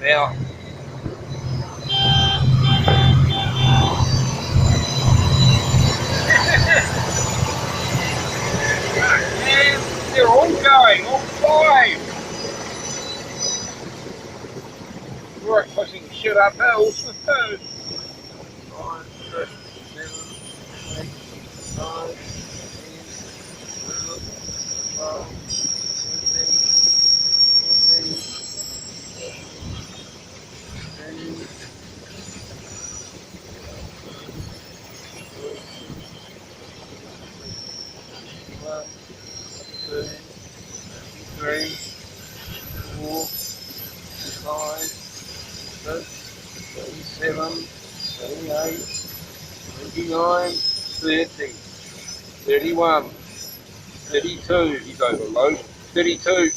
Now, and they're all going, all 5. We're pushing shit uphill. 9, 6, 7, 8, 9, 10, 12, 13, 14, 15, 1, 2, 3, 4, 5, 6, 7, 28, 29, 30, 31, 32, he's overloaded, 32,